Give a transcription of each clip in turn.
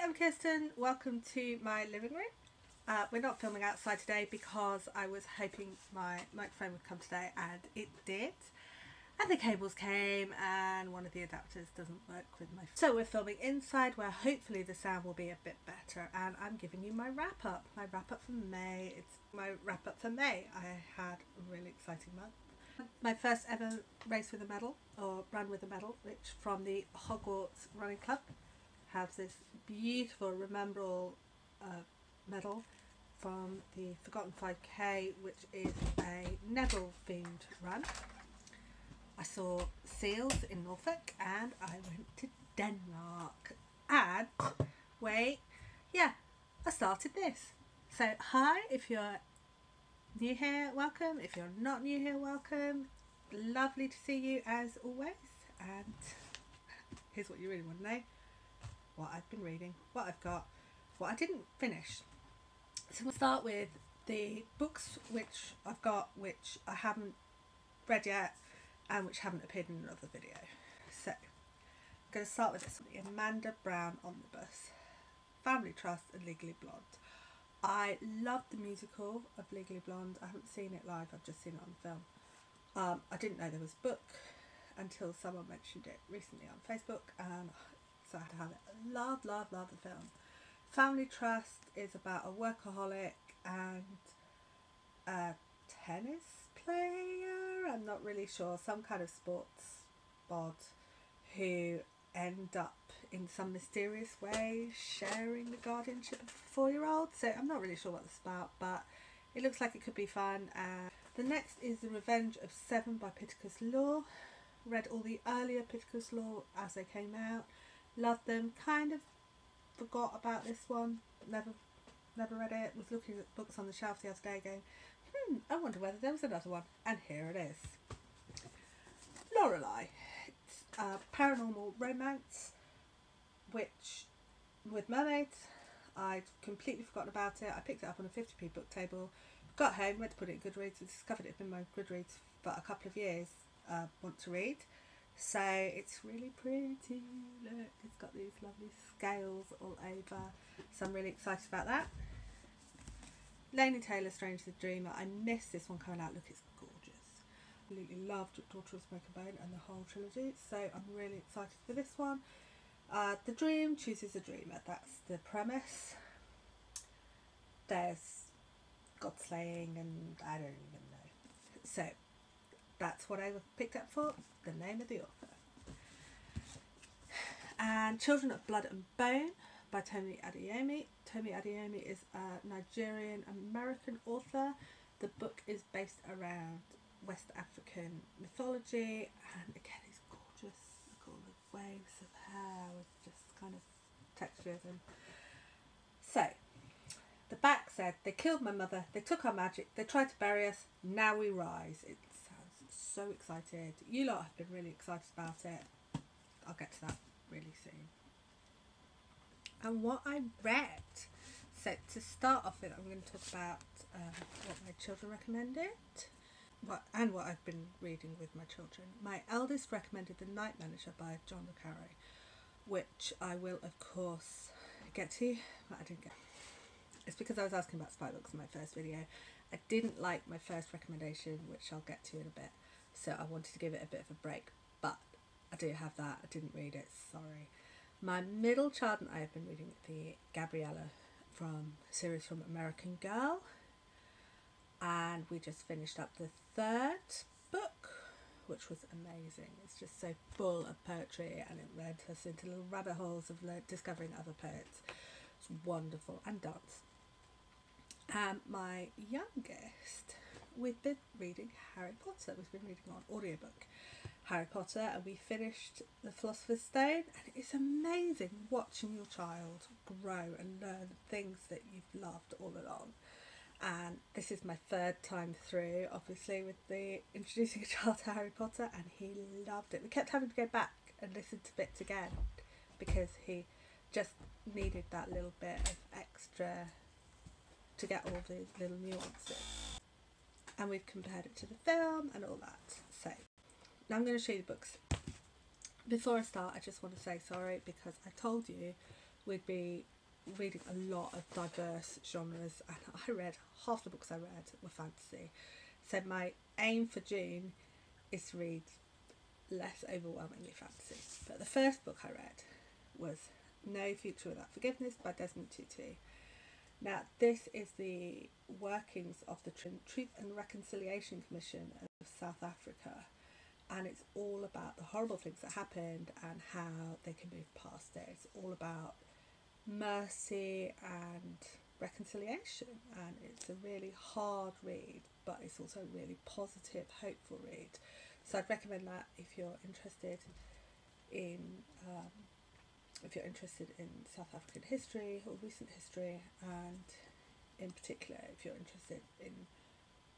Hi, I'm Kirsten. Welcome to my living room. We're not filming outside today because I was hoping my microphone would come today, and it did. And the cables came and one of the adapters doesn't work with my phone. So we're filming inside where hopefully the sound will be a bit better, and I'm giving you my wrap up. My wrap up for May. It's my wrap up for May. I had a really exciting month. My first ever race with a medal, or run with a medal, which from the Hogwarts Running Club. Has this beautiful Rememberall medal from the Forgotten 5K, which is a Neville themed run. I saw seals in Norfolk and I went to Denmark, and I started this. So hi, if you're new here, welcome. If you're not new here, welcome. Lovely to see you as always. And here's what you really want to know: what I've been reading, what I've got, what I didn't finish. So we'll start with the books which I've got, which I haven't read yet and which haven't appeared in another video. So I'm going to start with this one, the Amanda Brown Omnibus, Family Trust and Legally Blonde. I love the musical of Legally Blonde. I haven't seen it live, I've just seen it on film. I didn't know there was a book until someone mentioned it recently on Facebook, and so I had to have it. Love the film. Family Trust is about a workaholic and a tennis player, I'm not really sure, some kind of sports bod, who end up in some mysterious way sharing the guardianship of a 4-year-old. So I'm not really sure what it's about, but it looks like it could be fun. The next is The Revenge of Seven by Pittacus Law. Read all the earlier Pittacus Law as they came out. Loved them. Kind of forgot about this one. Never read it. Was looking at books on the shelf the other day going, I wonder whether there was another one. And here it is. Lorelei. It's a paranormal romance which with mermaids. I'd completely forgotten about it. I picked it up on a 50p book table. Got home, went to put it in Goodreads, and discovered it had been my Goodreads for a couple of years. Want to read. So it's really pretty. Look, it's got these lovely scales all over. So I'm really excited about that. Laini Taylor, Strange the Dreamer. I missed this one coming out. Look, it's gorgeous. Absolutely loved Daughter of Smoke and Bone and the whole trilogy. So I'm really excited for this one. The Dream Chooses a Dreamer. That's the premise. There's God slaying and I don't even know. So that's what I picked up for the name of the author. And Children of Blood and Bone by Tomi Adeyemi. Tomi Adeyemi is a Nigerian American author. The book is based around West African mythology, and again it's gorgeous. Look at all the waves of hair with just kind of textures. And so the back said, they killed my mother, they took our magic, they tried to bury us, now we rise. It sounds so excited. You lot have been really excited about it. I'll get to that really soon. And what I read. So to start off with, I'm going to talk about what my children recommended. What I've been reading with my children. My eldest recommended The Night Manager by John le Carré, which I will of course get to, but I didn't get. It's because I was asking about spy books in my first video. I didn't like my first recommendation, which I'll get to in a bit, so I wanted to give it a bit of a break, but I do have that. I didn't read it, sorry. My middle child and I have been reading the Gabriella from series from American Girl, and we just finished up the 3rd book, which was amazing. It's just so full of poetry, and it led us into little rabbit holes of discovering other poets. It's wonderful. And dance. My youngest, we've been reading Harry Potter. We've been reading on audiobook Harry Potter, and we finished The Philosopher's Stone, and it's amazing watching your child grow and learn things that you've loved all along. And this is my 3rd time through, obviously, with the introducing a child to Harry Potter, and he loved it. We kept having to go back and listen to bits again because he just needed that little bit of extra to get all the little nuances. And we've compared it to the film and all that. So now I'm going to show you the books. Before I start, I just want to say sorry because I told you we'd be reading a lot of diverse genres, and I read half the books I read were fantasy. So my aim for June is to read less overwhelmingly fantasy. But the first book I read was No Future Without Forgiveness by Desmond Tutu. Now, this is the workings of the Truth and Reconciliation Commission of South Africa, and it's all about the horrible things that happened and how they can move past it. It's all about mercy and reconciliation, and it's a really hard read, but it's also a really positive, hopeful read. So I'd recommend that if you're interested in South African history or recent history, and in particular if you're interested in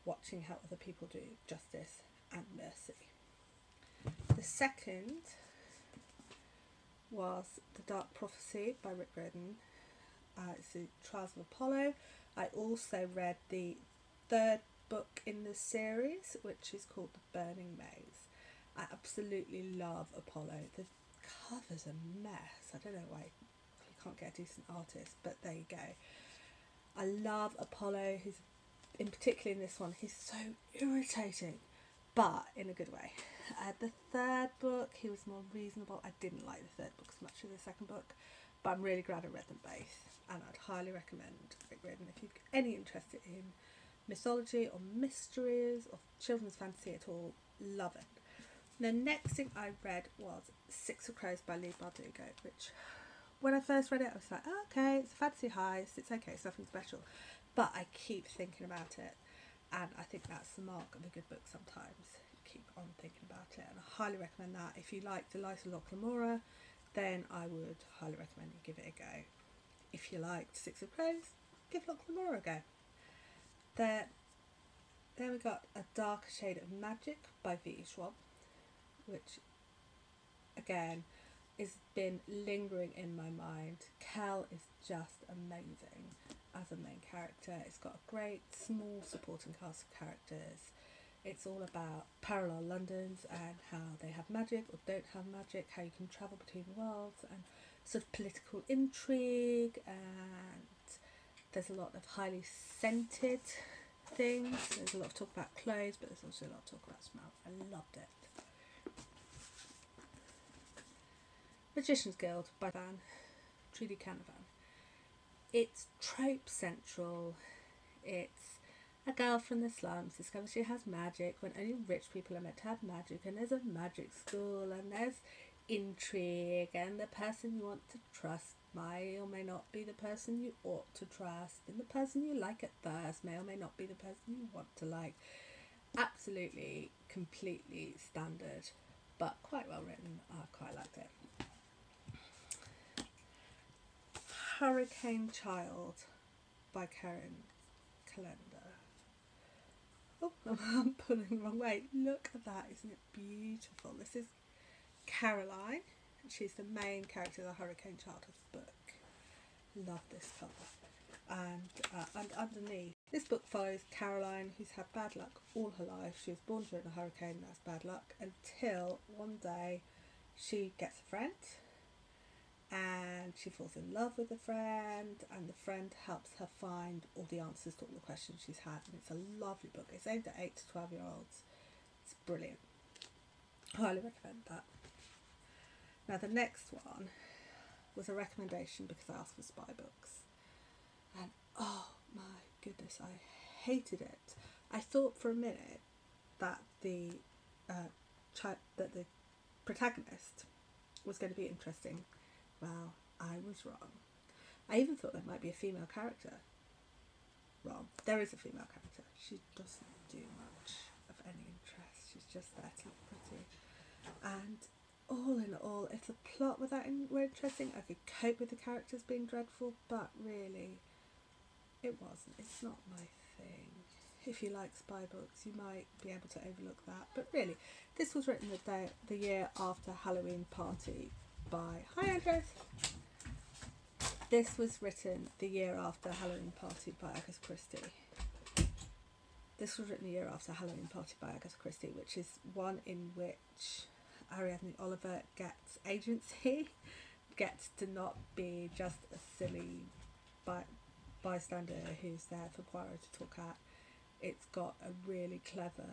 watching how other people do justice and mercy. The second was The Dark Prophecy by Rick Riordan. It's the Trials of Apollo. I also read the third book in the series, which is called The Burning Maze. I absolutely love Apollo. The cover's a mess. I don't know why you can't get a decent artist, but there you go. I love Apollo. He's, in particular in this one, he's so irritating, but in a good way. The third book, he was more reasonable. I didn't like the third book as much as the second book, but I'm really glad I read them both, and I'd highly recommend Rick Riordan if you've any interest in mythology or mysteries or children's fantasy at all. Love it. The next thing I read was Six of Crows by Leigh Bardugo, which when I first read it I was like, oh, okay, it's a fantasy heist, it's okay, it's nothing special, but I keep thinking about it, and I think that's the mark of a good book sometimes. Keep on thinking about it, and I highly recommend that. If you like Delight of Loch Lamora, then I would highly recommend you give it a go. If you liked Six of Crows, give Loch Lamora a go. Then we got A Darker Shade of Magic by V.E. Schwab, which again has been lingering in my mind. Kel is just amazing as a main character. It's got a great small supporting cast of characters. It's all about parallel Londons and how they have magic or don't have magic, how you can travel between worlds, and sort of political intrigue, and there's a lot of highly scented things. There's a lot of talk about clothes, but there's also a lot of talk about smell. I loved it. Magician's Guild by Trudy Canavan. It's trope central. It's a girl from the slums discovers she has magic when only rich people are meant to have magic, and there's a magic school, and there's intrigue, and the person you want to trust may or may not be the person you ought to trust, and the person you like at first may or may not be the person you want to like. Absolutely, completely standard, but quite well written. I quite liked it. Hurricane Child by Karen Calendar. Oh, I'm pulling the wrong way. Look at that, isn't it beautiful? This is Caroline. She's the main character of the Hurricane Child book. Love this cover. And underneath, this book follows Caroline, who's had bad luck all her life. She was born during a hurricane, that's bad luck, until one day she gets a friend, and she falls in love with the friend, and the friend helps her find all the answers to all the questions she's had. And it's a lovely book. It's aimed at 8 to 12-year-olds. It's brilliant. Highly recommend that. Now the next one was a recommendation because I asked for spy books, and oh my goodness, I hated it. I thought for a minute that the protagonist was going to be interesting. Well, I was wrong. I even thought there might be a female character. Wrong. There is a female character. She doesn't do much of any interest. She's just there to look pretty. And all in all, if the plot were interesting, I could cope with the characters being dreadful, but really, it wasn't. It's not my thing. If you like spy books, you might be able to overlook that. But really, this was written the year after Halloween Party by... Hi, Andres! This was written the year after Halloween Party by Agatha Christie. This was written the year after Halloween Party by Agatha Christie, which is one in which Ariadne Oliver gets agency, gets to not be just a silly bystander who's there for Poirot to talk at. It's got a really clever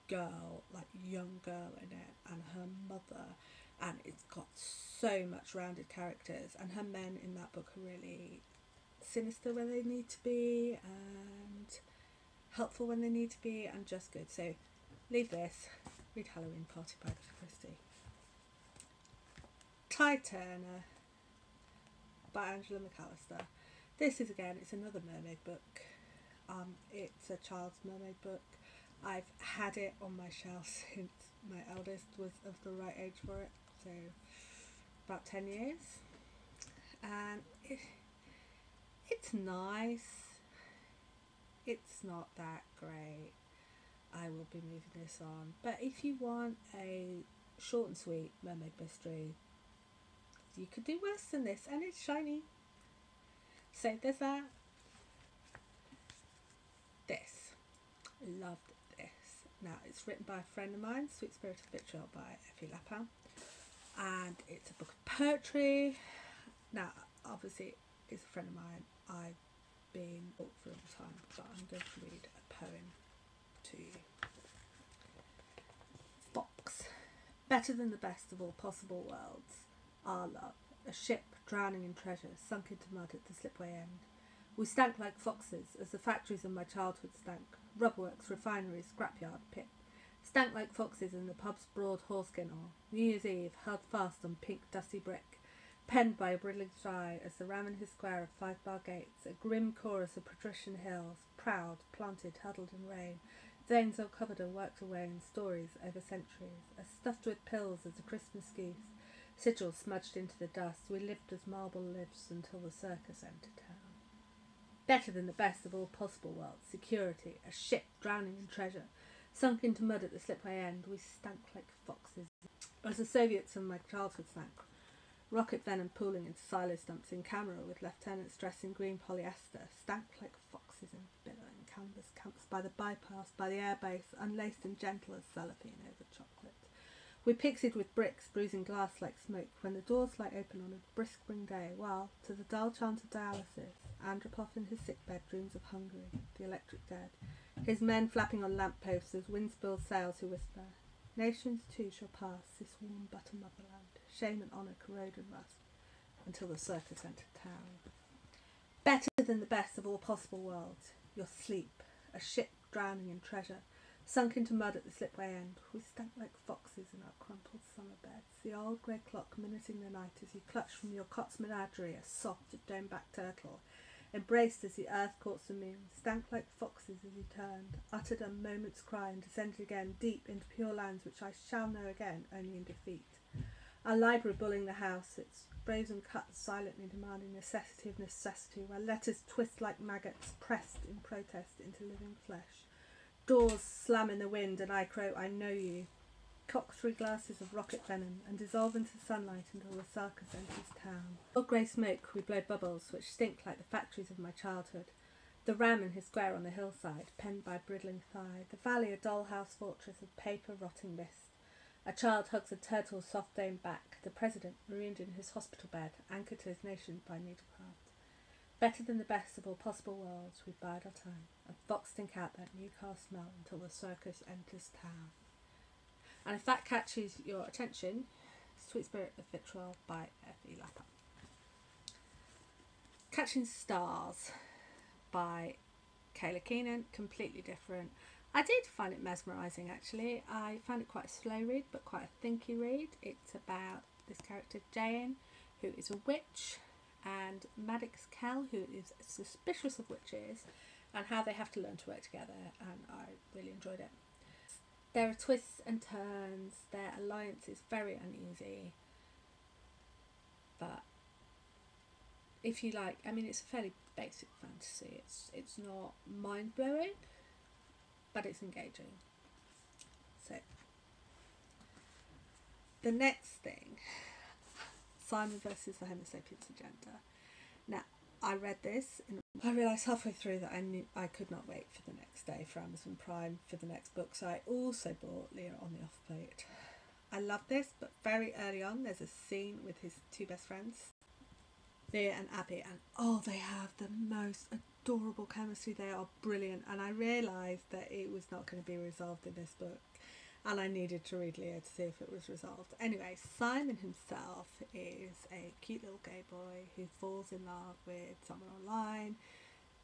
girl, like young girl in it, and her mother, and it's got so much rounded characters, and her men in that book are really sinister when they need to be, and helpful when they need to be, and just good. So leave this, read Halloween Party by Agatha Christie. Ty Turner by Angela McAllister. This is, again, it's another mermaid book. It's a child's mermaid book. I've had it on my shelf since my eldest was of the right age for it, so about 10 years. And it's nice. It's not that great. I will be moving this on. But if you want a short and sweet mermaid mystery, you could do worse than this, and it's shiny. So there's that. This. Loved this. Now, it's written by a friend of mine, Sweet Spirit of Vitriol by Effie Lapin. And it's a book of poetry. Now, obviously, it's a friend of mine. I've been booked for all the time, but I'm going to read a poem to you. Fox. Better than the best of all possible worlds. Our love. A ship drowning in treasure, sunk into mud at the slipway end. We stank like foxes, as the factories of my childhood stank. Rubberworks, refineries, scrapyard, pit. Stank like foxes in the pub's broad horseskin oil. New Year's Eve, held fast on pink dusty brick. Penned by a briddling shy, as the ram in his square of 5-bar gates, a grim chorus of patrician hills, proud, planted, huddled in rain. Veins all covered and worked away in stories over centuries. As stuffed with pills as a Christmas goose. Sigils smudged into the dust, we lived as marble lives until the circus entered town. Better than the best of all possible worlds, security, a ship drowning in treasure, sunk into mud at the slipway end, we stank like foxes. As the Soviets of my childhood stank, rocket venom pooling into silo stumps in camera with lieutenants dressed in green polyester, stank like foxes in billowing canvas camps by the bypass, by the airbase, unlaced and gentle as cellophane over chocolate. We pixied with bricks, bruising glass like smoke, when the doors fly open on a brisk spring day, while, to the dull chant of dialysis, Andropov in his sickbed dreams of Hungary, the electric dead, his men flapping on lampposts as wind spills sails who whisper, nations too shall pass this warm butter motherland, shame and honour corrode and rust, until the circus entered town. Better than the best of all possible worlds, your sleep, a ship drowning in treasure, sunk into mud at the slipway end, we stank like foxes in our crumpled summer beds, the old grey clock minuting the night as you clutched from your cot's menagerie a soft dome-backed turtle, embraced as the earth caught the moon, stank like foxes as you turned, uttered a moment's cry and descended again deep into pure lands which I shall know again only in defeat. Our library bullying the house, its brazen cuts silently demanding necessity of necessity, where letters twist like maggots pressed in protest into living flesh. Doors slam in the wind and I crow, I know you. Cock 3 glasses of rocket venom and dissolve into sunlight until the circus enters town. Or grey smoke, we blow bubbles which stink like the factories of my childhood. The ram in his square on the hillside, penned by briddling thigh. The valley a dollhouse fortress of paper rotting mist. A child hugs a turtle's soft domed back. The president, marooned in his hospital bed, anchored to his nation by needlecraft. Better than the best of all possible worlds, we bide our time, and fox stink out that new car smell until the circus enters town. And if that catches your attention, Sweet Spirit of Vitriol by Effie Lapin. Catching Stars by Kayla Keenan, completely different. I did find it mesmerising actually. I found it quite a slow read, but quite a thinky read. It's about this character Jane, who is a witch, and Maddox Kell, who is suspicious of witches, and how they have to learn to work together, and I really enjoyed it. There are twists and turns, their alliance is very uneasy, but if you like, I mean, it's a fairly basic fantasy, it's not mind-blowing, but it's engaging. So, the next thing, Simon versus the Homo sapiens agenda. Now, I read this and I realised halfway through that I could not wait for the next day for Amazon Prime for the next book, so I also bought Leah on the Off Plate I love this, but very early on there's a scene with his two best friends, Leah and Abby, and oh, they have the most adorable chemistry. They are brilliant, and I realised that it was not going to be resolved in this book, and I needed to read Leah to see if it was resolved. Anyway, Simon himself is a cute little gay boy who falls in love with someone online,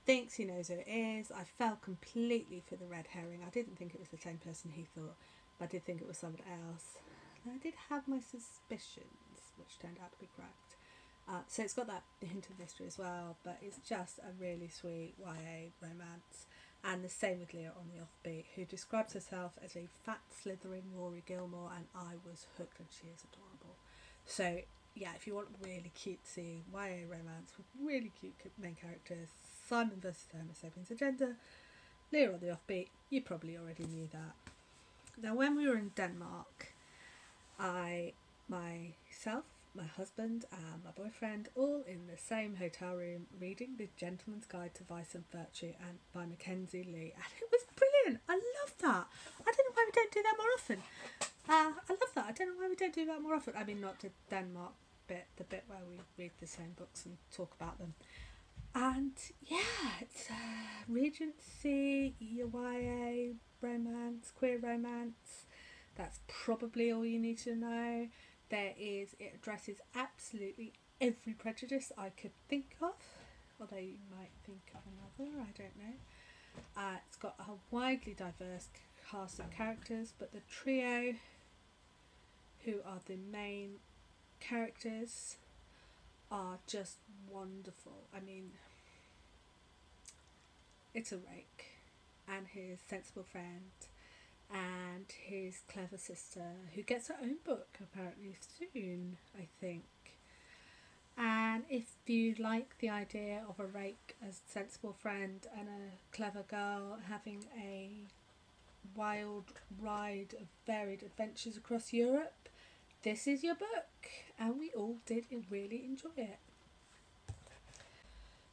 thinks he knows who it is. I fell completely for the red herring. I didn't think it was the same person he thought, but I did think it was someone else. And I did have my suspicions, which turned out to be correct. So it's got that hint of mystery as well, but it's just a really sweet YA romance. And the same with Leah on the Offbeat, who describes herself as a fat, slithering Rory Gilmore, and I was hooked, and she is adorable. So yeah, if you want really cutesy YA romance with really cute main characters, Simon versus the Homo sapiens agenda, Leah on the Offbeat, you probably already knew that. Now, when we were in Denmark, myself, my husband and my boyfriend, all in the same hotel room, reading The Gentleman's Guide to Vice and Virtue and by Mackenzie Lee, and it was brilliant. I love that. I don't know why we don't do that more often. I love that. I don't know why we don't do that more often. I mean, not the Denmark bit, the bit where we read the same books and talk about them. And yeah, it's Regency, YA romance, queer romance. That's probably all you need to know. It addresses absolutely every prejudice I could think of, although you might think of another, I don't know. It's got a widely diverse cast of characters, but the trio who are the main characters are just wonderful. I mean, it's a rake and his sensible friend and his clever sister, who gets her own book apparently soon, I think. And if you like the idea of a rake as a sensible friend and a clever girl having a wild ride of varied adventures across Europe, this is your book, and we all did really enjoy it.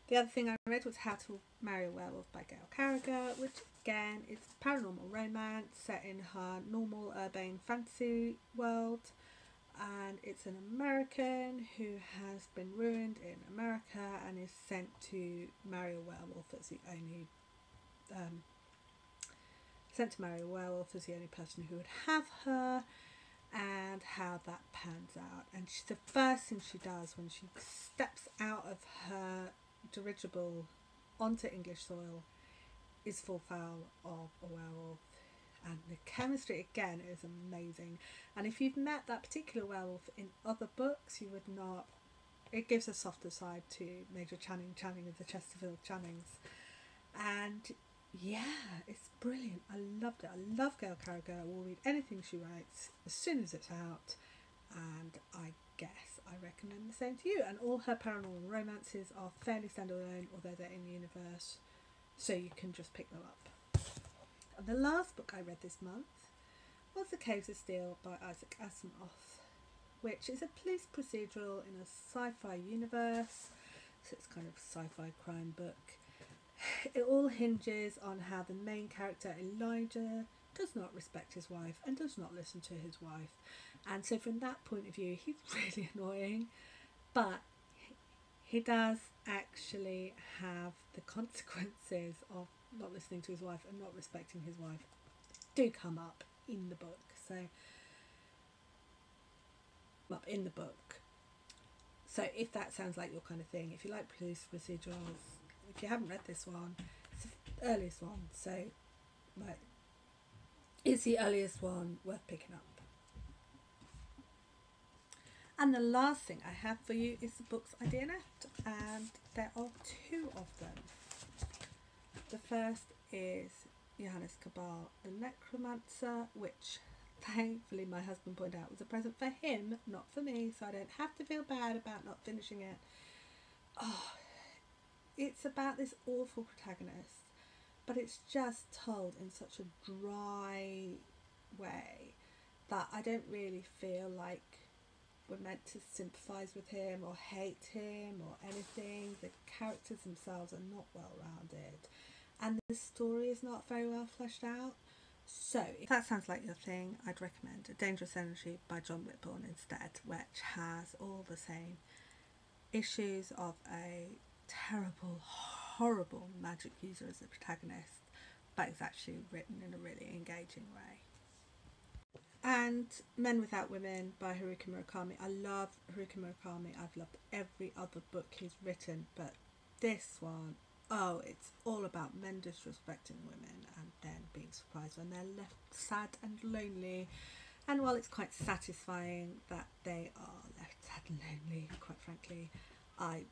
The other thing I read was How to Marry a Werewolf by Gail Carriger, which again is paranormal romance set in her normal urban fantasy world, and it's an American who has been ruined in America and is sent to marry a werewolf as the only person who would have her, and how that pans out. And the first thing she does when she steps out of her dirigible onto English soil is fall foul of a werewolf, and the chemistry again is amazing. And if you've met that particular werewolf in other books, you would not. It gives a softer side to Major Channing of the Chesterfield Channings, and yeah, it's brilliant. I loved it. I love Gail Carriger. I will read anything she writes as soon as it's out, and I guess I recommend the same to you. And all her paranormal romances are fairly standalone, although they're in the universe, so you can just pick them up. And the last book I read this month was The Caves of Steel by Isaac Asimov, which is a police procedural in a sci-fi universe, so it's kind of a sci-fi crime book. It all hinges on how the main character Elijah does not respect his wife and does not listen to his wife, and so from that point of view he's really annoying, but he does actually have the consequences of not listening to his wife and not respecting his wife do come up in the book. So if that sounds like your kind of thing, if you like police procedurals, if you haven't read this one, it's the earliest one, so it's the earliest one worth picking up. And the last thing I have for you is the books I DNFd, and there are two of them. The first is Johannes Cabal, The Necromancer, which thankfully my husband pointed out was a present for him, not for me, so I don't have to feel bad about not finishing it. Oh, it's about this awful protagonist, but it's just told in such a dry way that I don't really feel like we're meant to sympathise with him or hate him or anything. The characters themselves are not well rounded, and the story is not very well fleshed out. So if that sounds like your thing, I'd recommend A Dangerous Energy by John Whitbourne instead, which has all the same issues of a terrible, horrible magic user as the protagonist, but it's actually written in a really engaging way. And Men Without Women by Haruki Murakami. I love Haruki Murakami. I've loved every other book he's written, but this one, oh, it's all about men disrespecting women and then being surprised when they're left sad and lonely. And while it's quite satisfying that they are left sad and lonely, quite frankly, I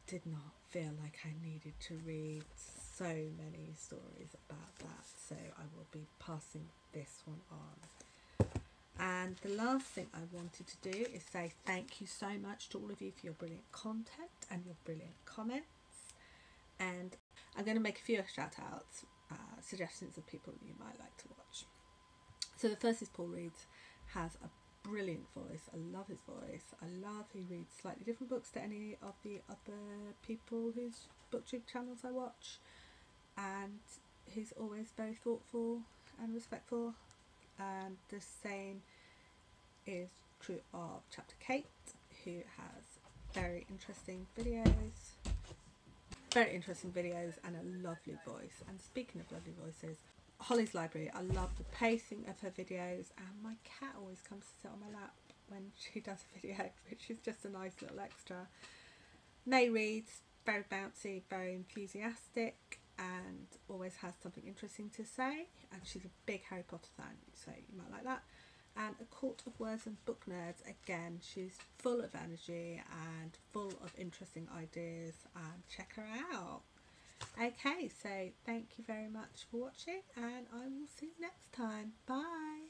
did not feel like I needed to read so many stories about that, so I will be passing this one on. And the last thing I wanted to do is say thank you so much to all of you for your brilliant content and your brilliant comments. And I'm going to make a few shout outs, suggestions of people you might like to watch. So the first is Paul Reed. Has a brilliant voice. I love his voice. I love he reads slightly different books to any of the other people whose booktube channels I watch, and he's always very thoughtful and respectful. And the same is true of Chaptercviii, who has very interesting videos and a lovely voice. And speaking of lovely voices, Holly's Library, I love the pacing of her videos, and my cat always comes to sit on my lap when she does a video, which is just a nice little extra. May reads, very bouncy, very enthusiastic, and always has something interesting to say, and she's a big Harry Potter fan, so you might like that. And A Court of Words and Booknerds, again, she's full of energy and full of interesting ideas, and check her out. Okay, so thank you very much for watching, and I will see you next time. Bye.